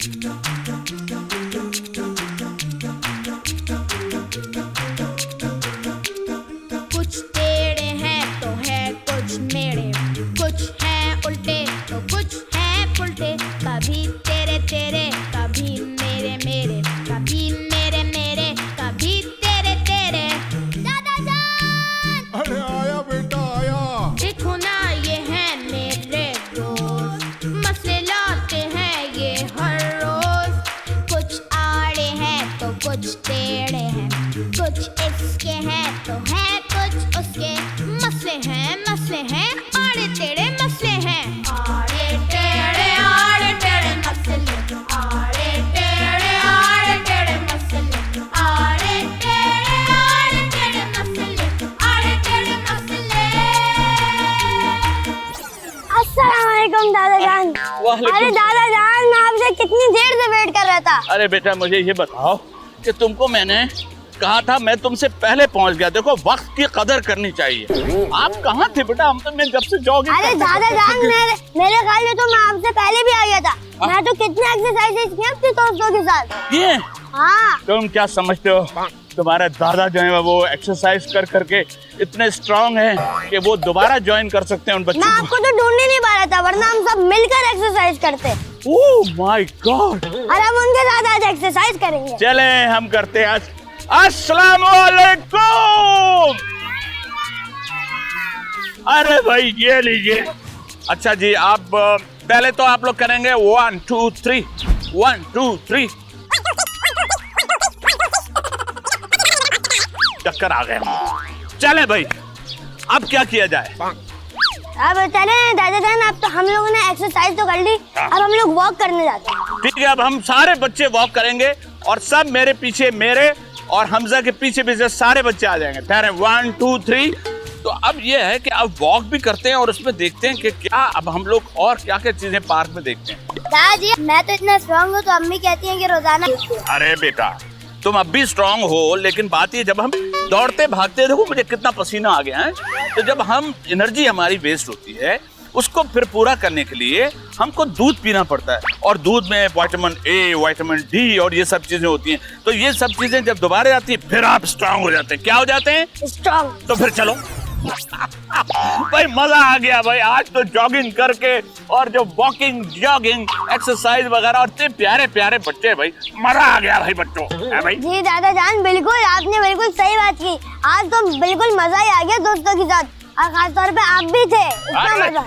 कुछ टेढ़े हैं तो है कुछ मेढ़े, कुछ हैं उल्टे तो कुछ हैं पुल्टे, कभी तेरे तेरे कभी मेरे मेरे, कभी मेरे मेरे कभी तेरे तेरे। दादा जान अरे आया बेटा आया। देखो ना ये हैं मेरे दोस्त, मसले लाते हैं ये हर रोज, कुछ आड़े हैं तो कुछ टेढ़े हैं, कुछ इसके हैं तो है कुछ उसके, मसले हैं आड़े टेढ़े मसले हैं, आड़े टेढ़े मसले, आड़े टेढ़े मसले, आड़े टेढ़े मसले, आड़े टेढ़े मसले। अस्सलामुअलैकुम दादा जान। अरे दादा जान मैं आपसे कितनी देर से वेट कर रहा था। अरे बेटा मुझे ये बताओ कि तुमको मैंने कहा था मैं तुमसे पहले पहुंच गया। देखो वक्त की कदर करनी चाहिए। आप कहाँ थे बेटा? हम तो मैं जब से जॉगिंग। अरे दादा जान मेरे ख्याल में तो मैं आपसे पहले भी आ गया था। मैं तो कितने एक्सरसाइजेस किए अपने दोस्तों के साथ। ये हाँ। तुम क्या समझते हो तुम्हारे दादा जो है वो एक्सरसाइज कर करके इतने स्ट्रांग हैं कि वो दोबारा ज्वाइन कर सकते हैं उन बच्चों को। मैं आपको तो ढूंढने नहीं पा रहा था, वरना हम सब मिलकर एक्सरसाइज करते। Oh my God. और हम उनके साथ आज एक्सरसाइज करेंगे। चले हम करते हैं आज। अस्सलामुअलैकुम। अरे भाई ये लीजिए। अच्छा जी आप पहले तो आप लोग करेंगे 1 2 3 1 2 3। चक्कर आ गए। चले भाई अब क्या किया जाए? अब चले दादा जान, अब तो हम लोगों ने एक्सरसाइज तो कर ली, अब हम लोग वॉक करने जाते हैं। ठीक है अब हम सारे बच्चे वॉक करेंगे और सब मेरे पीछे, मेरे और हमजा के पीछे पीछे सारे बच्चे आ जाएंगे। ठहरे 1 2 3। तो अब ये है कि अब वॉक भी करते हैं और उसमें देखते हैं कि क्या अब हम लोग और क्या क्या चीजें पार्क में देखते हैं। दादाजी मैं तो इतना स्ट्रांग हूँ तो अम्मी कहती हैं कि रोजाना। अरे बेटा तुम अब भी स्ट्रांग हो, लेकिन बात ये जब हम दौड़ते भागते, देखो मुझे कितना पसीना आ गया है, तो जब हम एनर्जी हमारी वेस्ट होती है उसको फिर पूरा करने के लिए हमको दूध पीना पड़ता है और दूध में विटामिन ए, विटामिन डी और ये सब चीजें होती हैं। तो ये सब चीजें जब दोबारा आती है फिर आप स्ट्रांग हो जाते हैं। क्या हो जाते हैं? स्ट्रांग। तो फिर चलो भाई मजा आ गया भाई। आज तो जॉगिंग करके और जो वॉकिंग जॉगिंग एक्सरसाइज वगैरह और इतने प्यारे प्यारे बच्चे, भाई मजा आ गया भाई बच्चों। है भाई? जी दादा जान बिल्कुल, आपने बिल्कुल सही बात की। आज तो बिल्कुल मजा ही आ गया दोस्तों के साथ, और खास तौर पे आप भी थे। इतना मजा।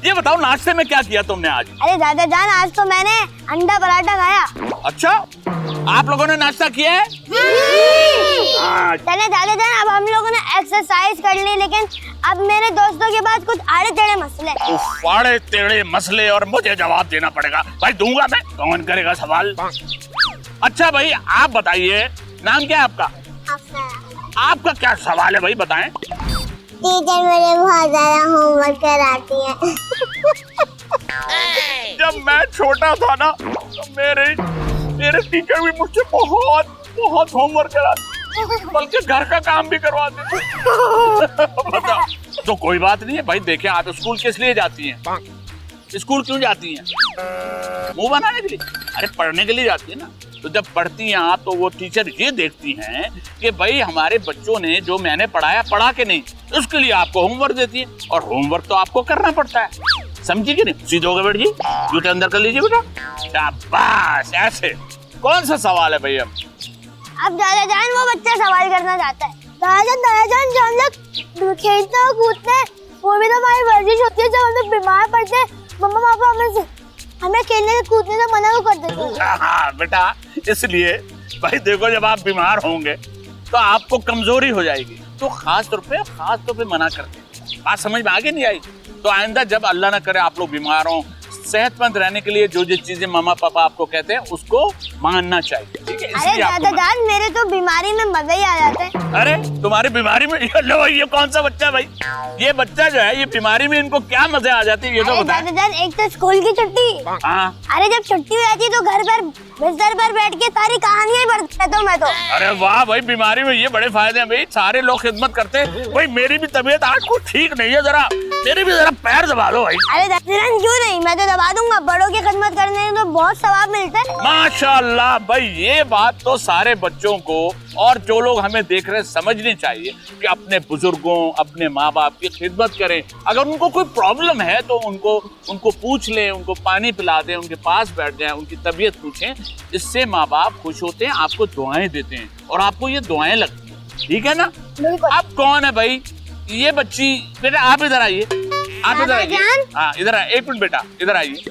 ये बताओ नाश्ते में क्या किया तुमने आज? अरे दादा जान आज तो मैंने अंडा पराठा खाया। अच्छा आप लोगों ने नाश्ता किया है? चले दादा जान अब हम लोगों ने एक्सरसाइज कर ली, लेकिन अब मेरे दोस्तों के पास कुछ आड़े टेढ़े मसले। आड़े टेढ़े मसले और मुझे जवाब देना पड़ेगा भाई। दूंगा मैं, कौन करेगा सवाल। अच्छा भाई आप बताइए नाम क्या है आपका? आपका क्या सवाल है भाई बताएं। टीचर मुझे बहुत ज्यादा होमवर्क कराती है। जब मैं छोटा था ना तो मेरे टीचर भी मुझसे बहुत होमवर्क कराते, बल्कि घर का काम भी करवाते थे। तो कोई बात नहीं है भाई। देखें आप स्कूल किस लिए जाती हैं? स्कूल क्यों जाती हैं? मुंह बनाने के लिए? अरे पढ़ने के लिए जाती है ना। तो जब पढ़ती हैं आप तो वो टीचर ये देखती हैं कि भाई हमारे बच्चों ने जो मैंने पढ़ाया पढ़ा के नहीं, उसके लिए आपको होमवर्क देती है और होमवर्क तो आपको करना पड़ता है। समझी कि नहीं? सीधे हो गए बेटा जी, जूते अंदर कर लीजिए बेटा। शाबाश। ऐसे कौन सा सवाल है भाई? अब दादा जान वो बच्चा सवाल करना चाहता है। दादा जान जो हम लोग खेलते हैं कूदते हैं वो भी तो हमारी वर्जिश होती है। जब हम लोग बीमार पड़ते हैं मम्मा पापा हमें खेलने से कूदने से मना कर देते हैं। हाँ बेटा इसलिए भाई देखो जब आप बीमार होंगे तो आपको कमजोरी हो जाएगी, तो खास तौर पे मना करते हैं। बात समझ में आगे नहीं आई? तो आइंदा जब अल्लाह ना करे आप लोग बीमार हो, सेहतमंद रहने के लिए जो चीजें मामा पापा आपको कहते हैं उसको मानना चाहिए। ठीक है? अरे दादा जान मेरे तो बीमारी में मजा ही आ जाता है। अरे तुम्हारी बीमारी में लो ये कौन सा बच्चा भाई? ये बच्चा जो है ये बीमारी में इनको क्या मजा आ जाती है ये तो बताएं। दादा जान एक तो स्कूल की छुट्टी। हाँ। अरे जब छुट्टी हो जाती है तो घर पर बिस्तर पर बैठ के सारी कहानियां ही पढ़ता रहता हूँ मैं तो। अरे वाह भाई, बीमारी में ये बड़े फायदे हैं भाई, सारे लोग खिदमत करते हैं भाई। मेरी भी तबीयत आज कुछ ठीक नहीं है, जरा मेरे भी जरा पैर दबा दो भाई। अरे दादाजान क्यों नहीं, मैं तो दबा दूंगा। बड़ों की खिदमत करने में तो बहुत सवाब मिलता है। माशाल्लाह भाई, ये बात तो सारे बच्चों को और जो लोग हमें देख रहे हैं समझनी चाहिए कि अपने बुजुर्गों, अपने माँ बाप की खिदमत करें। अगर उनको कोई प्रॉब्लम है तो उनको पूछ लें, उनको पानी पिला दें, उनके पास बैठ जाएं, उनकी तबीयत पूछें। इससे माँ बाप खुश होते हैं, आपको दुआएं देते हैं और आपको ये दुआएं लगती हैं, ठीक है ना। अब कौन है भाई ये बच्ची? बेटा आप इधर आइए, आप इधर आइए। हाँ इधर आइए, एक मिनट बेटा इधर आइए।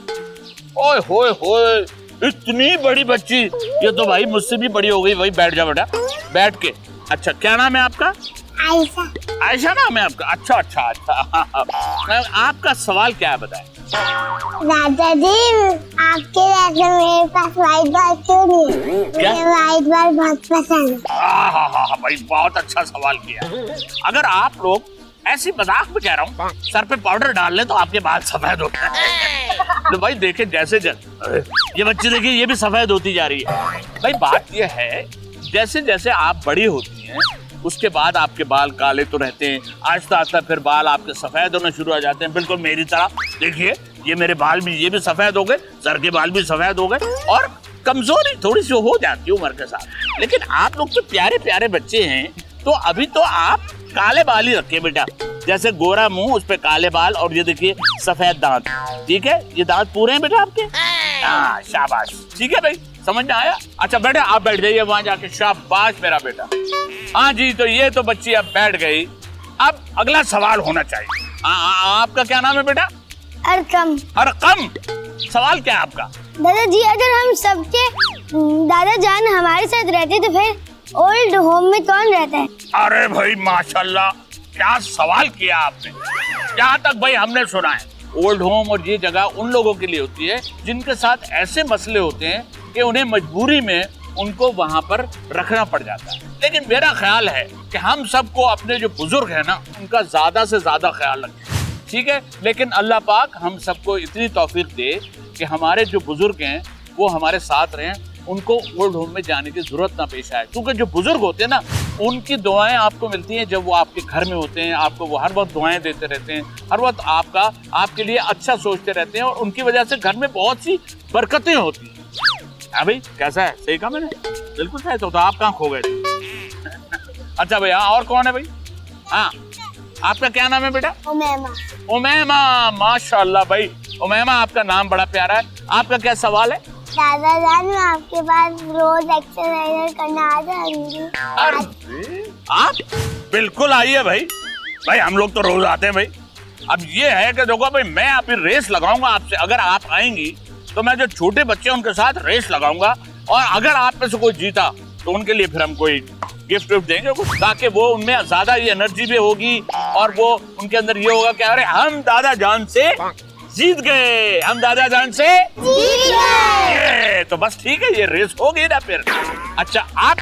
ओए होए होए, इतनी बड़ी बच्ची, ये तो भाई मुझसे भी बड़ी हो गई। भाई बैठ जा बेटा, बैठ के। अच्छा क्या नाम है आपका? आयशा। आयशा नाम है आपका? अच्छा अच्छा अच्छा। आपका सवाल क्या है बताएं? दादाजी आपके जैसे मेरे पास व्हाइट बॉल क्यों नहीं? मुझे व्हाइट बॉल बहुत पसंद है। हाँ भाई, बहुत अच्छा सवाल किया। अगर आप लोग ऐसी मजाक में कह रहा हूँ, सर पे पाउडर डाल ले तो आपके बाल सफेद होते हैं। तो भाई देखे जैसे ये बच्ची देखिए, ये भी सफेद होती जा रही है। भाई बात ये है, जैसे जैसे आप बड़ी होती हैं उसके बाद आपके बाल काले तो रहते हैं, आहिस्ता आहिस्ता फिर बाल आपके सफेद होना शुरू हो जाते हैं, बिल्कुल मेरी तरह। देखिए ये मेरे बाल भी, ये भी सफेद हो गए, सर के बाल भी सफेद हो गए और कमजोरी थोड़ी सी हो जाती है उम्र के साथ। लेकिन आप लोग तो प्यारे प्यारे बच्चे हैं, तो अभी तो आप काले बाल ही रखिए बेटा। जैसे गोरा मुंह, उस पे काले बाल, और ये देखिए सफेद दांत। ठीक है, ये दांत पूरे हैं बेटा आपके? हाँ शाबाश, ठीक है भाई, समझ में आया। अच्छा बेटा आप बैठ जाइए वहां जाके, शाबाश मेरा बेटा। हाँ जी, तो ये तो बच्ची अब बैठ गई। अब अगला सवाल होना चाहिए। आपका क्या नाम है बेटा? अरकम। अरकम, सवाल क्या है आपका? दादाजी अगर हम सबके दादा जान हमारे साथ रहते तो फिर ओल्ड होम में कौन रहता है? अरे भाई माशाल्लाह, क्या सवाल किया आपने। जहाँ तक भाई हमने सुना है, ओल्ड होम और ये जगह उन लोगों के लिए होती है जिनके साथ ऐसे मसले होते हैं कि उन्हें मजबूरी में उनको वहाँ पर रखना पड़ जाता है। लेकिन मेरा ख्याल है कि हम सबको अपने जो बुजुर्ग है ना, उनका ज्यादा से ज्यादा ख्याल रखें, ठीक है। लेकिन अल्लाह पाक हम सबको इतनी तौफीक दे कि हमारे जो बुजुर्ग हैं वो हमारे साथ रहें, उनको ओल्ड होम में जाने की जरूरत ना पेश आए। क्योंकि जो बुजुर्ग होते हैं ना, उनकी दुआएं आपको मिलती हैं जब वो आपके घर में होते हैं, आपको वो हर वक्त दुआएं देते रहते हैं, हर वक्त आपके लिए अच्छा सोचते रहते हैं, और उनकी वजह से घर में बहुत सी बरकतें होती हैं। हाँ भाई कैसा है, सही कहा मैंने? बिल्कुल सही। तो आप कहाँ खो गए थे? अच्छा भैया और कौन है भाई? हाँ आपका क्या नाम है बेटा? उमैमा। उमैमा, माशाल्लाह भाई, उमैमा आपका नाम बड़ा प्यारा है। आपका क्या सवाल है? दादा जान मैं आपके पास रोज एक्सरसाइज करना आ जाऊंगी। अरे आप बिल्कुल आइए भाई, भाई हम लोग तो रोज आते हैं भाई। अब ये है कि देखो भाई, मैं अभी रेस लगाऊंगा आपसे, अगर आप आएंगी तो मैं जो छोटे बच्चे हैं उनके साथ रेस लगाऊंगा, और अगर आप में से कोई जीता तो उनके लिए फिर हम कोई गिफ्ट देंगे कुछ, ताकि वो उनमें ज्यादा ये एनर्जी भी होगी और वो उनके अंदर ये होगा कि अरे हम दादा जान से जीत गए, हम दादा जान से जीत गए। तो बस ठीक है, ये रेस हो गई ना फिर। अच्छा आप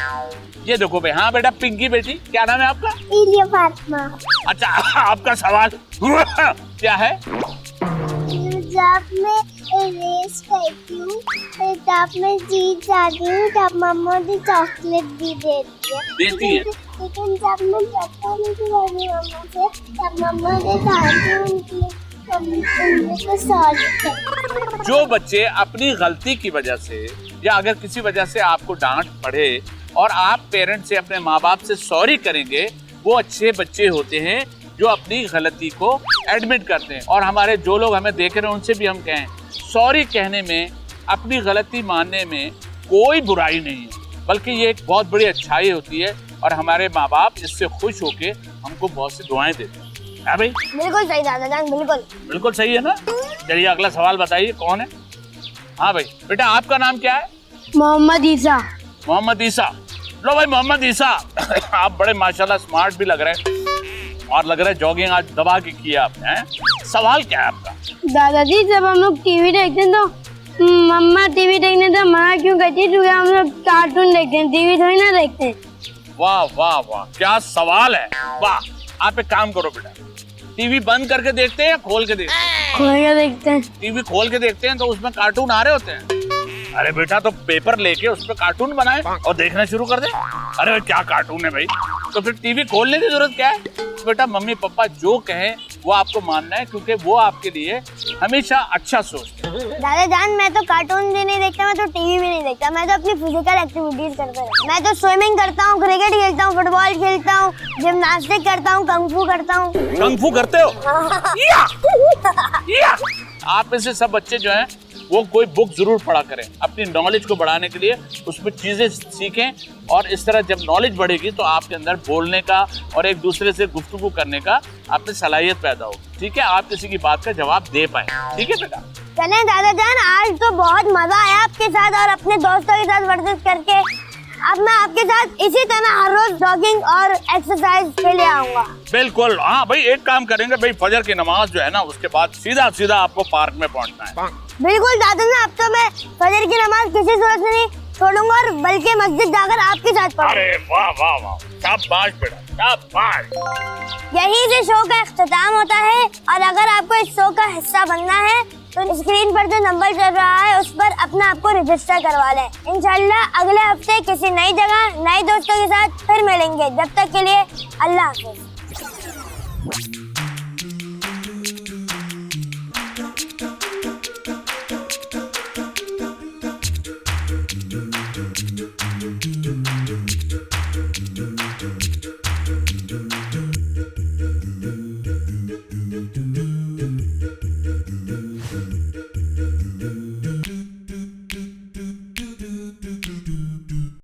ये देखो भाई, हाँ बेटा पिंकी बेटी, क्या नाम है आपका? इलिया फातिमा। अच्छा आपका सवाल क्या है? जब मैं रेस करती हूँ तब मैं जीत जाती हूँ, तब मम्मा मुझे चॉकलेट भी देती है। लेकिन जब मैं पता नहीं करती मम्मा से, तब मम्मा मुझे जो बच्चे अपनी गलती की वजह से या अगर किसी वजह से आपको डांट पड़े और आप पेरेंट से, अपने माँ बाप से सॉरी करेंगे, वो अच्छे बच्चे होते हैं जो अपनी गलती को एडमिट करते हैं। और हमारे जो लोग हमें देख रहे हैं उनसे भी हम कहें, सॉरी कहने में, अपनी गलती मानने में कोई बुराई नहीं है, बल्कि ये एक बहुत बड़ी अच्छाई होती है। और हमारे माँ बाप इससे खुश होके हमको बहुत सी दुआएं देते हैं। हाँ भाई बिल्कुल सही दादाजान, बिल्कुल सही है ना। चलिए अगला सवाल बताइए, कौन है? हाँ भाई बेटा आपका नाम क्या है? मोहम्मद ईसा। मोहम्मद ईसा। लो भाई मोहम्मद ईसा, आप बड़े माशाल्लाह स्मार्ट भी लग रहे हैं और लग रहा है जॉगिंग आज दबा के किया आपने। सवाल क्या है आपका? दादाजी जब हम लोग टीवी देखते हैं तो मम्मा टीवी देखने से मना क्यों करती है? क्योंकि हम लोग कार्टून देखते हैं, टीवी थोड़ी ना देखते हैं। वाह वाह वाह, क्या सवाल है, वाह। आप एक काम करो बेटा, टीवी बंद करके देखते हैं या खोल के देखते हैं? खोल के देखते हैं। टीवी खोल के देखते हैं तो उसमें कार्टून आ रहे होते हैं। अरे बेटा तो पेपर लेके उस पर कार्टून बनाए और देखना शुरू कर दे। अरे भाई क्या कार्टून है भाई, तो फिर टीवी खोलने की जरूरत क्या है? बेटा मम्मी पापा जो कहें वो आपको मानना है, क्योंकि वो आपके लिए हमेशा अच्छा सोचते हैं। दादा जान मैं तो कार्टून भी नहीं देखता, मैं तो टीवी भी नहीं देखता, मैं तो अपनी फिजिकल एक्टिविटीज करता हूँ। मैं तो स्विमिंग करता हूँ, क्रिकेट खेलता हूँ, फुटबॉल खेलता हूँ, जिम्नास्टिक करता हूँ, कंग-फू करता हूँ। कंग-फू करते हो? या! आप में से सब बच्चे जो हैं वो कोई बुक जरूर पढ़ा करें, अपनी नॉलेज को बढ़ाने के लिए उसमें चीजें सीखें, और इस तरह जब नॉलेज बढ़ेगी तो आपके अंदर बोलने का और एक दूसरे से गुफ्तगू करने का आप में सलाहियत पैदा होगी। ठीक है, आप किसी की बात का जवाब दे पाए। ठीक है बेटा? चलें दादा जान, आज तो बहुत मजा आया आपके साथ और अपने दोस्तों के साथ वर्जिश करके। अब मैं आपके साथ इसी तरह हर रोज जॉगिंग और एक्सरसाइज के लिए आऊंगा। बिल्कुल। हाँ भाई एक काम करेंगे भाई, फजर की नमाज जो है ना उसके बाद सीधा सीधा आपको पार्क में पहुंचना है। बिल्कुल दादा ना, अब तो मैं फजर की नमाज किसी सूरत में नहीं छोड़ूंगा और बल्कि मस्जिद जाकर आपके साथ पढ़ूंगा। अरे वाह वाह वाह, शाबाश बेटा शाबाश। यही से शो का इख्तिताम होता है, और अगर आपको इस शो का हिस्सा बनना है तो स्क्रीन पर जो नंबर चल रहा है उस पर अपना आपको रजिस्टर करवा लें। इंशाल्लाह अगले हफ्ते किसी नई जगह नए दोस्तों के साथ फिर मिलेंगे। जब तक के लिए अल्लाह हाफिज।